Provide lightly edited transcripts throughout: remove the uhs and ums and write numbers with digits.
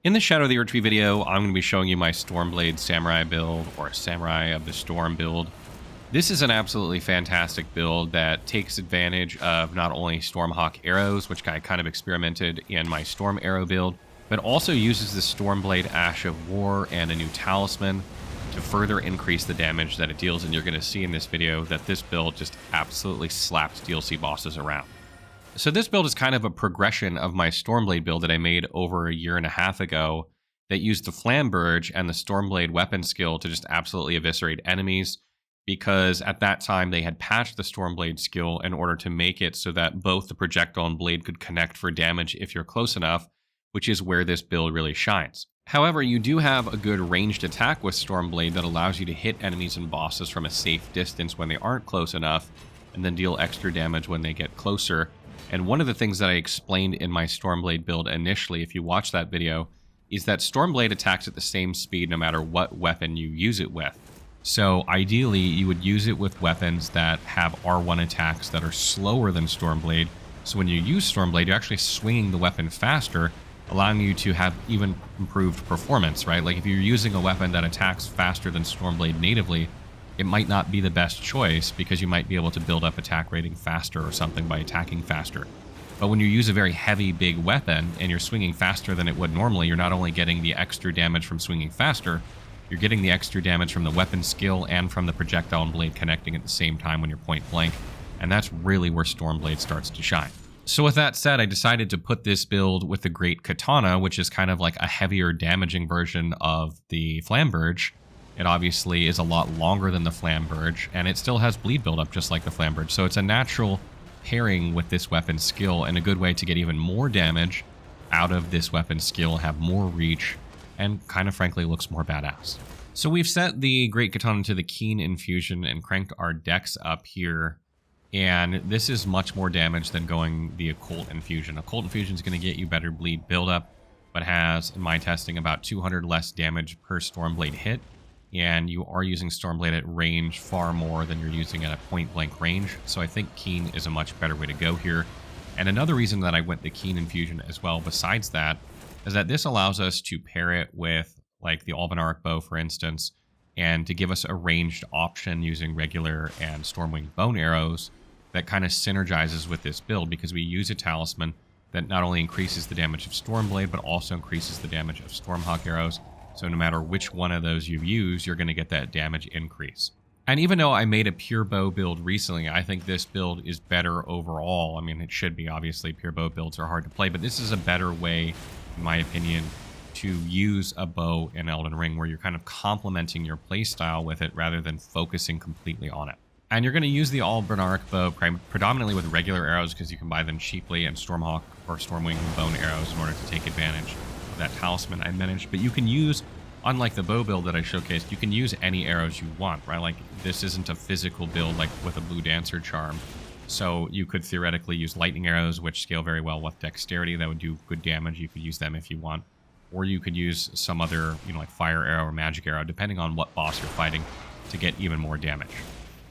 In the Shadow of the Erdtree video, I'm going to be showing you my Stormblade Samurai build, or Samurai of the Storm build. This is an absolutely fantastic build that takes advantage of not only Stormhawk arrows, which I kind of experimented in my Storm arrow build, but also uses the Stormblade Ash of War and a new Talisman to further increase the damage that it deals. And you're going to see in this video that this build just absolutely slaps DLC bosses around. So this build is kind of a progression of my Stormblade build that I made over a year and a half ago that used the Flamberge and the Stormblade weapon skill to just absolutely eviscerate enemies, because at that time they had patched the Stormblade skill in order to make it so that both the projectile and blade could connect for damage if you're close enough, which is where this build really shines. However, you do have a good ranged attack with Stormblade that allows you to hit enemies and bosses from a safe distance when they aren't close enough, and then deal extra damage when they get closer. And one of the things that I explained in my Stormblade build initially, if you watch that video, is that Stormblade attacks at the same speed no matter what weapon you use it with. So ideally, you would use it with weapons that have R1 attacks that are slower than Stormblade. So when you use Stormblade, you're actually swinging the weapon faster, allowing you to have even improved performance, right? Like if you're using a weapon that attacks faster than Stormblade natively, it might not be the best choice because you might be able to build up attack rating faster or something by attacking faster. But when you use a very heavy, big weapon and you're swinging faster than it would normally, you're not only getting the extra damage from swinging faster, you're getting the extra damage from the weapon skill and from the projectile and blade connecting at the same time when you're point blank. And that's really where Stormblade starts to shine. So with that said, I decided to put this build with the Great Katana, which is kind of like a heavier damaging version of the Flamberge. It obviously is a lot longer than the Flamberge, and it still has bleed buildup just like the Flamberge. So it's a natural pairing with this weapon skill and a good way to get even more damage out of this weapon skill, have more reach, and kind of frankly looks more badass. So we've set the Great Katana to the Keen Infusion and cranked our dex up here. And this is much more damage than going the Occult Infusion. Occult Infusion is going to get you better bleed buildup, but has, in my testing, about 200 less damage per Stormblade hit. And you are using Stormblade at range far more than you're using at a point-blank range. So I think Keen is a much better way to go here. And another reason that I went the Keen Infusion as well, besides that, is that this allows us to pair it with, like, the Albanaric Bow, for instance, and to give us a ranged option using regular and Stormwing Bone Arrows that kind of synergizes with this build, because we use a Talisman that not only increases the damage of Stormblade, but also increases the damage of Stormhawk Arrows. So no matter which one of those you use, you're going to get that damage increase. And even though I made a pure bow build recently, I think this build is better overall. I mean, it should be. Obviously, pure bow builds are hard to play, but this is a better way, in my opinion, to use a bow in Elden Ring, where you're kind of complementing your playstyle with it rather than focusing completely on it. And you're going to use the Albanaric Bow predominantly with regular arrows because you can buy them cheaply, and Stormhawk or Stormwing Bone Arrows in order to take advantage that Talisman I managed. But you can use, unlike the bow build that I showcased, you can use any arrows you want, right? Like, this isn't a physical build like with a Blue Dancer charm. So you could theoretically use lightning arrows, which scale very well with dexterity. That would do good damage. You could use them if you want. Or you could use some other, like fire arrow or magic arrow, depending on what boss you're fighting, to get even more damage.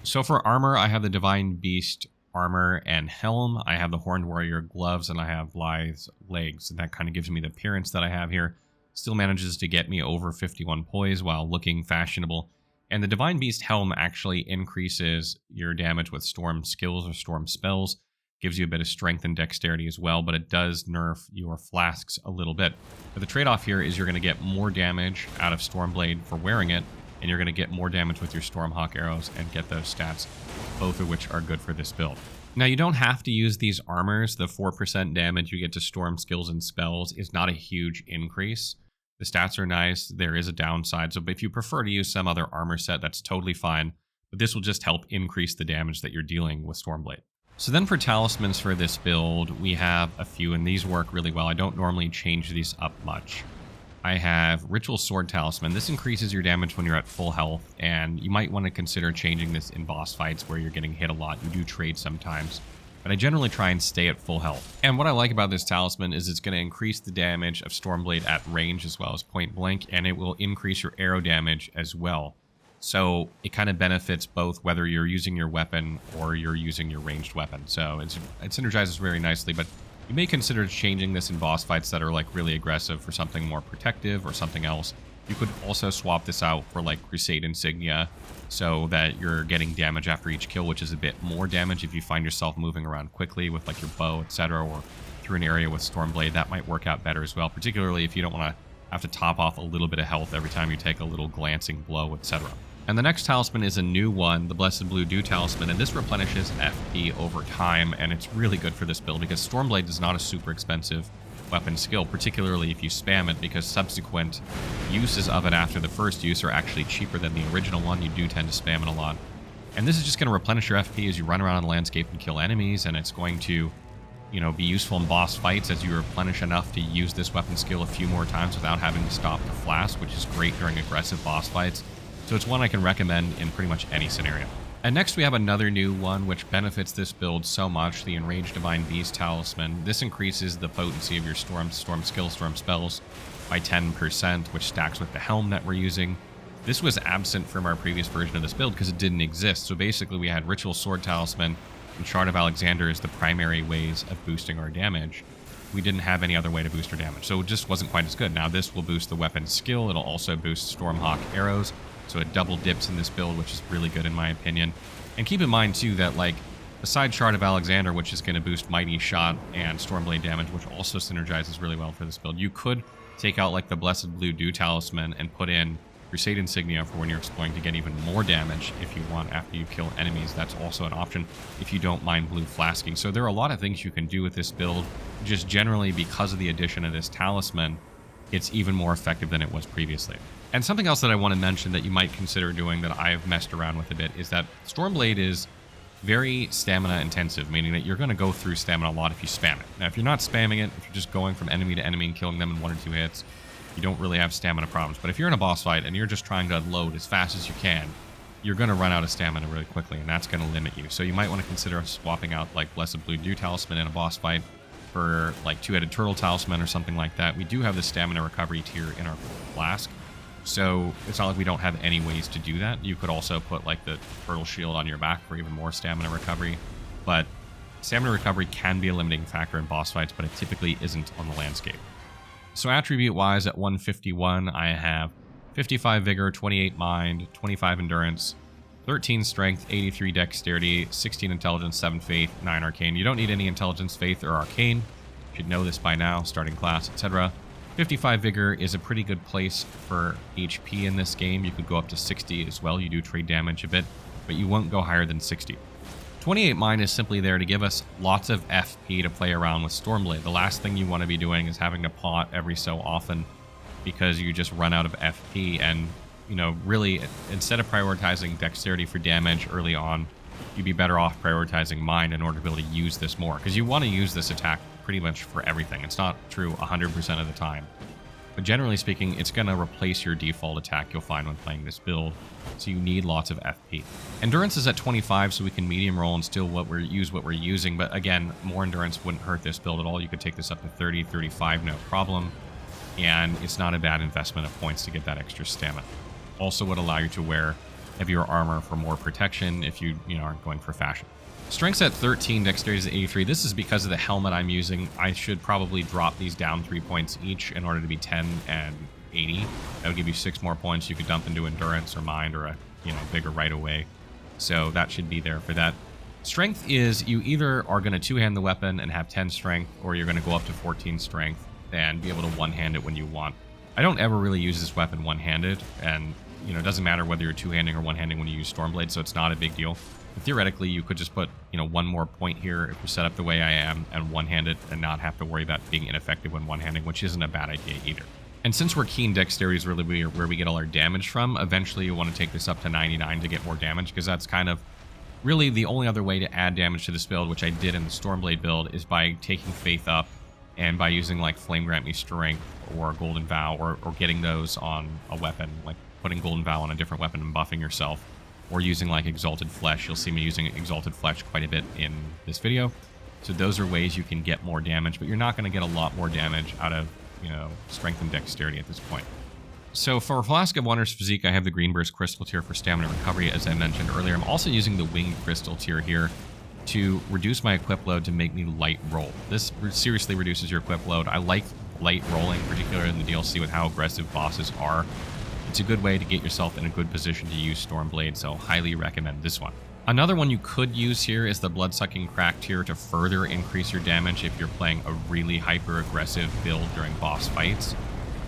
So for armor, I have the Divine Beast armor and helm. I have the Horned Warrior gloves, and I have Blythe's legs, and that kind of gives me the appearance that I have here. Still manages to get me over 51 poise while looking fashionable. And the Divine Beast helm actually increases your damage with storm skills or storm spells, gives you a bit of strength and dexterity as well, but it does nerf your flasks a little bit. But the trade-off here is you're going to get more damage out of Stormblade for wearing it, and you're going to get more damage with your Stormhawk arrows and get those stats, both of which are good for this build. Now, you don't have to use these armors. The 4% damage you get to storm skills and spells is not a huge increase. The stats are nice. There is a downside. So if you prefer to use some other armor set, that's totally fine. But this will just help increase the damage that you're dealing with Stormblade. So then for talismans for this build, we have a few, and these work really well. I don't normally change these up much. I have Ritual Sword Talisman. This increases your damage when you're at full health, and you might want to consider changing this in boss fights where you're getting hit a lot. You do trade sometimes, but I generally try and stay at full health. And what I like about this talisman is it's going to increase the damage of Stormblade at range as well as point blank, and it will increase your arrow damage as well. So it kind of benefits both whether you're using your weapon or you're using your ranged weapon. So it synergizes very nicely, but You may consider changing this in boss fights that are like really aggressive for something more protective or something else. You could also swap this out for like Crusade Insignia so that you're getting damage after each kill, which is a bit more damage if you find yourself moving around quickly with like your bow, etc., or through an area with Stormblade. That might work out better as well, particularly if you don't want to have to top off a little bit of health every time you take a little glancing blow, etc. And the next talisman is a new one, the Blessed Blue Dew Talisman, and this replenishes FP over time, and it's really good for this build because Stormblade is not a super expensive weapon skill, particularly if you spam it, because subsequent uses of it after the first use are actually cheaper than the original one. You do tend to spam it a lot. And this is just going to replenish your FP as you run around the landscape and kill enemies, and it's going to, you know, be useful in boss fights as you replenish enough to use this weapon skill a few more times without having to stop the flask, which is great during aggressive boss fights. So it's one I can recommend in pretty much any scenario. And next we have another new one which benefits this build so much, the Enraged Divine Beast Talisman. This increases the potency of your storm skill, storm spells by 10%, which stacks with the helm that we're using. This was absent from our previous version of this build because it didn't exist. So basically we had Ritual Sword Talisman and Shard of Alexander as the primary ways of boosting our damage. We didn't have any other way to boost our damage, so it just wasn't quite as good. Now this will boost the weapon skill. It'll also boost Stormhawk arrows. So it double dips in this build, which is really good in my opinion. And keep in mind too that like besides Shard of Alexander, which is going to boost Mighty Shot and Stormblade damage, which also synergizes really well for this build, you could take out like the Blessed Blue Dew Talisman and put in Crusade Insignia for when you're exploring to get even more damage if you want after you kill enemies. That's also an option if you don't mind blue flasking. So there are a lot of things you can do with this build. Just generally because of the addition of this talisman, it's even more effective than it was previously. And something else that I want to mention that you might consider doing that I've messed around with a bit is that Stormblade is very stamina intensive, meaning that you're going to go through stamina a lot if you spam it. Now, if you're not spamming it, if you're just going from enemy to enemy and killing them in 1 or 2 hits, you don't really have stamina problems. But if you're in a boss fight and you're just trying to unload as fast as you can, you're going to run out of stamina really quickly, and that's going to limit you. So you might want to consider swapping out like Blessed Blue Dew Talisman in a boss fight for like Two-Headed Turtle Talisman or something like that. We do have the stamina recovery tier in our flask, so it's not like we don't have any ways to do that. You could also put like the turtle shield on your back for even more stamina recovery, but stamina recovery can be a limiting factor in boss fights, but it typically isn't on the landscape. So attribute wise at 151, I have 55 vigor, 28 mind, 25 endurance, 13 strength, 83 dexterity, 16 intelligence, 7 faith, 9 arcane. You don't need any intelligence, faith, or arcane. You should know this by now, starting class, etc. 55 vigor is a pretty good place for HP in this game. You could go up to 60 as well. You do trade damage a bit, but you won't go higher than 60. 28 mind is simply there to give us lots of FP to play around with Stormblade. The last thing you want to be doing is having to pot every so often because you just run out of FP, and you know, really, instead of prioritizing dexterity for damage early on, you'd be better off prioritizing mind in order to be able to use this more, because you want to use this attack pretty much for everything. It's not true 100% of the time, but generally speaking, it's going to replace your default attack you'll find when playing this build, so you need lots of FP. Endurance is at 25, so we can medium roll and still use what we're using, but again, more endurance wouldn't hurt this build at all. You could take this up to 30, 35, no problem, and it's not a bad investment of points to get that extra stamina. Also would allow you to wear heavier armor for more protection if you aren't going for fashion. Strength's at 13, dexterity is at 83. This is because of the helmet I'm using. I should probably drop these down 3 points each in order to be 10 and 80. That would give you 6 more points you could dump into endurance or mind or a bigger right away. So that should be there for that. Strength is you either are going to two-hand the weapon and have 10 strength, or you're going to go up to 14 strength and be able to one-hand it when you want. I don't ever really use this weapon one-handed, and it doesn't matter whether you're two-handing or one-handing when you use Stormblade, so it's not a big deal. But theoretically, you could just put 1 more point here if you're set up the way I am and one-hand it and not have to worry about being ineffective when one-handing, which isn't a bad idea either. And since we're keen, dexterity is really where we get all our damage from. Eventually, you want to take this up to 99 to get more damage, because that's kind of really the only other way to add damage to this build, which I did in the Stormblade build, is by taking Faith up and by using like Flame Grant Me Strength or Golden Vow, or getting those on a weapon, like putting Golden Vow on a different weapon and buffing yourself, or using like Exalted Flesh. You'll see me using Exalted Flesh quite a bit in this video. So those are ways you can get more damage, but you're not going to get a lot more damage out of strength and dexterity at this point. So for Flask of Wondrous Physique, I have the Green Burst Crystal tier for stamina recovery, as I mentioned earlier. I'm also using the Winged Crystal tier here to reduce my equip load to make me light roll. This seriously reduces your equip load. I like light rolling, particularly in the DLC with how aggressive bosses are. It's a good way to get yourself in a good position to use Stormblade, so highly recommend this one. Another one you could use here is the Bloodsucking Crack tier to further increase your damage if you're playing a really hyper-aggressive build during boss fights.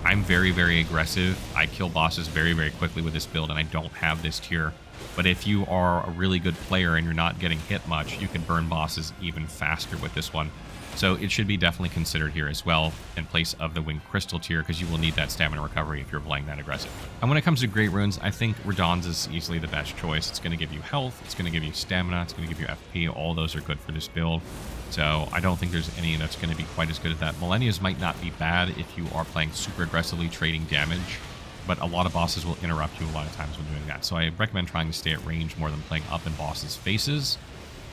I'm very, very aggressive. I kill bosses very, very quickly with this build, and I don't have this tier. But if you are a really good player and you're not getting hit much, you can burn bosses even faster with this one. So it should be definitely considered here as well in place of the Winged Crystal tier, because you will need that stamina recovery if you're playing that aggressive. And when it comes to Great Runes, I think Radahn's is easily the best choice. It's going to give you health, it's going to give you stamina, it's going to give you FP. All those are good for this build. So I don't think there's any that's going to be quite as good as that. Millennia's might not be bad if you are playing super aggressively trading damage, but a lot of bosses will interrupt you a lot of times when doing that. So I recommend trying to stay at range more than playing up in bosses' faces,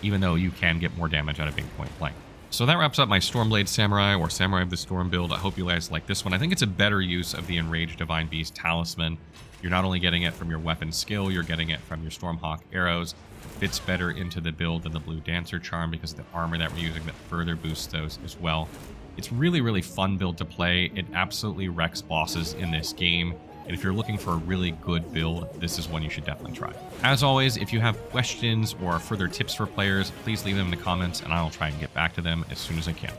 even though you can get more damage out of being point blank. So that wraps up my Stormblade Samurai or Samurai of the Storm build. I hope you guys like this one. I think it's a better use of the Enraged Divine Beast Talisman. You're not only getting it from your weapon skill, you're getting it from your Stormhawk arrows. It fits better into the build than the Blue Dancer Charm because of the armor that we're using that further boosts those as well. It's really, really fun build to play. It absolutely wrecks bosses in this game. And if you're looking for a really good build, this is one you should definitely try. As always, if you have questions or further tips for players, please leave them in the comments and I'll try and get back to them as soon as I can.